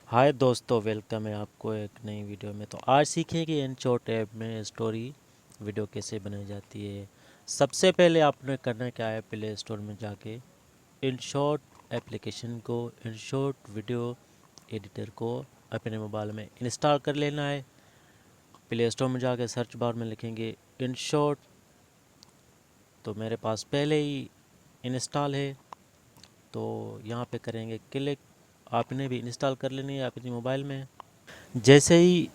हाय दोस्तों, वेलकम है आपको एक नई वीडियो में। तो आज सीखें कि InShot ऐप में स्टोरी वीडियो कैसे बनाई जाती है। सबसे पहले आपने करना क्या है, प्ले स्टोर में जाके InShot एप्लीकेशन को, InShot वीडियो एडिटर को अपने मोबाइल में इंस्टॉल कर लेना है। प्ले स्टोर में जाके सर्च बार में लिखेंगे InShot, तो मेरे पास पहले ही इंस्टॉल है, तो यहाँ पे करेंगे क्लिक। आपने भी इंस्टॉल कर लेनी है अपनी मोबाइल में। जैसे ही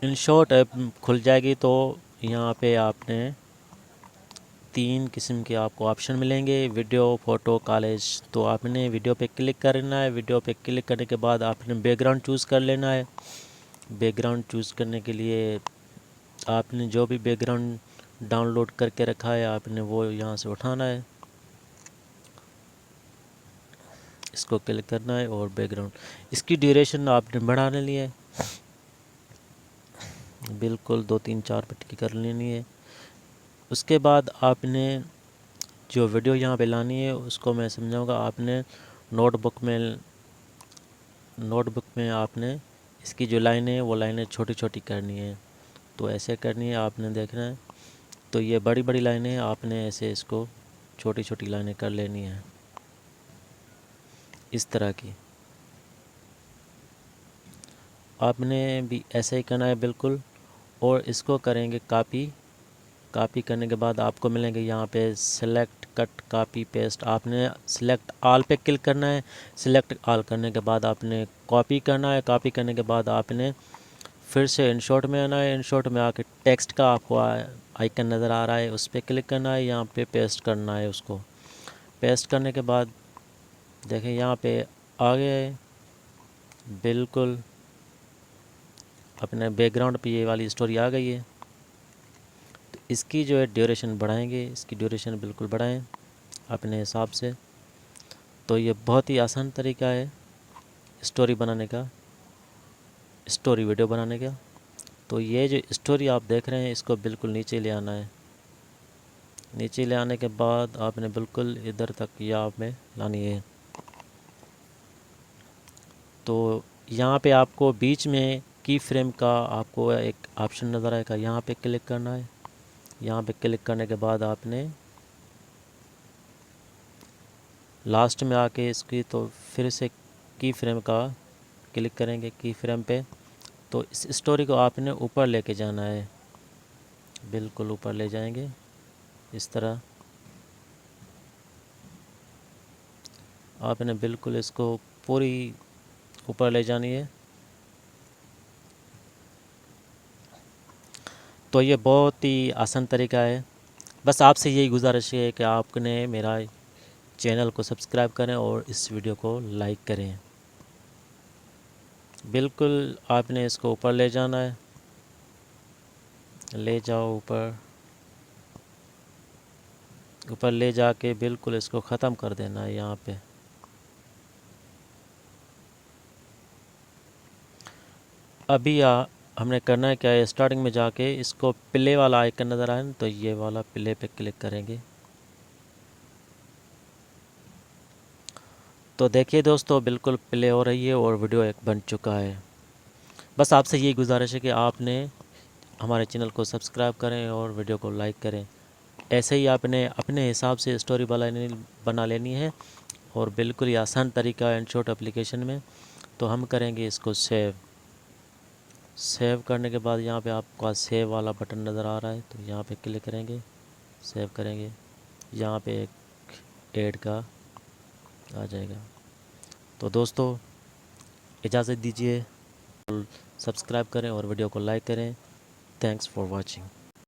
InShot ऐप खुल जाएगी तो यहाँ पे आपने 3 किस्म के आपको ऑप्शन मिलेंगे, वीडियो, फ़ोटो, कॉलेज। तो आपने वीडियो पे क्लिक करना है। वीडियो पे क्लिक करने के बाद आपने बैकग्राउंड चूज़ कर लेना है। बैकग्राउंड चूज़ करने के लिए आपने जो भी बैकग्राउंड डाउनलोड करके रखा है आपने वो यहाँ से उठाना है, इसको क्लिक करना है और बैकग्राउंड। इसकी ड्यूरेशन आपने बढ़ा लेनी है, बिल्कुल 2-3-4 मिनट की कर लेनी है। उसके बाद आपने जो वीडियो यहाँ पे लानी है उसको मैं समझाऊंगा। आपने नोटबुक में आपने इसकी जो लाइनें हैं वो लाइनें छोटी छोटी करनी है। तो ऐसे करनी है, आपने देखना है। तो ये बड़ी बड़ी लाइनें हैं, आपने ऐसे इसको छोटी छोटी लाइनें कर लेनी है, इस तरह की। आपने भी ऐसे ही करना है बिल्कुल। और इसको करेंगे कॉपी। कॉपी करने के बाद आपको मिलेंगे यहाँ पे सेलेक्ट, कट, कॉपी, पेस्ट। आपने सेलेक्ट ऑल पे क्लिक करना है। सेलेक्ट ऑल करने के बाद आपने कॉपी करना है। कॉपी करने के बाद आपने फिर से InShot में आना है। InShot में आके टेक्स्ट का आपको आइकन नज़र आ रहा है, उस पर क्लिक करना है। यहाँ पे पेस्ट करना है उसको। पेस्ट करने के बाद देखें यहाँ पे आ गया है बिल्कुल, अपने बैकग्राउंड पे ये वाली स्टोरी आ गई है। तो इसकी जो है ड्यूरेशन बढ़ाएंगे, इसकी ड्यूरेशन बिल्कुल बढ़ाएं अपने हिसाब से। तो ये बहुत ही आसान तरीका है स्टोरी बनाने का, स्टोरी वीडियो बनाने का। तो ये जो स्टोरी आप देख रहे हैं इसको बिल्कुल नीचे ले आना है। नीचे ले आने के बाद आपने बिल्कुल इधर तक यहाँ में लानी है। तो यहाँ पे आपको बीच में की फ्रेम का आपको एक ऑप्शन नज़र आएगा, यहाँ पे क्लिक करना है। यहाँ पे क्लिक करने के बाद आपने लास्ट में आके इसकी तो फिर से की फ्रेम का क्लिक करेंगे, की फ्रेम पे। तो इस स्टोरी को आपने ऊपर लेके जाना है, बिल्कुल ऊपर ले जाएंगे इस तरह। आपने बिल्कुल इसको पूरी ऊपर ले जानी है। तो ये बहुत ही आसान तरीका है। बस आपसे यही गुजारिश है कि आपने मेरा चैनल को सब्सक्राइब करें और इस वीडियो को लाइक करें। बिल्कुल आपने इसको ऊपर ले जाना है, ले जाओ ऊपर। ऊपर ले जाके बिल्कुल इसको ख़त्म कर देना है यहाँ पे। अभी हमने करना है क्या है, स्टार्टिंग में जाके इसको प्ले वाला आइकन नज़र आए तो ये वाला प्ले पे क्लिक करेंगे। तो देखिए दोस्तों, बिल्कुल प्ले हो रही है और वीडियो एक बन चुका है। बस आपसे यही गुजारिश है कि आपने हमारे चैनल को सब्सक्राइब करें और वीडियो को लाइक करें। ऐसे ही आपने अपने हिसाब से स्टोरी बना लेनी है और बिल्कुल ही आसान तरीका है InShot एप्लीकेशन में। तो हम करेंगे इसको सेव। सेव करने के बाद यहाँ पे आपका सेव वाला बटन नज़र आ रहा है, तो यहाँ पे क्लिक करेंगे, सेव करेंगे। यहाँ पे एक ऐड का आ जाएगा। तो दोस्तों इजाज़त दीजिए, सब्सक्राइब करें और वीडियो को लाइक करें। Thanks for watching.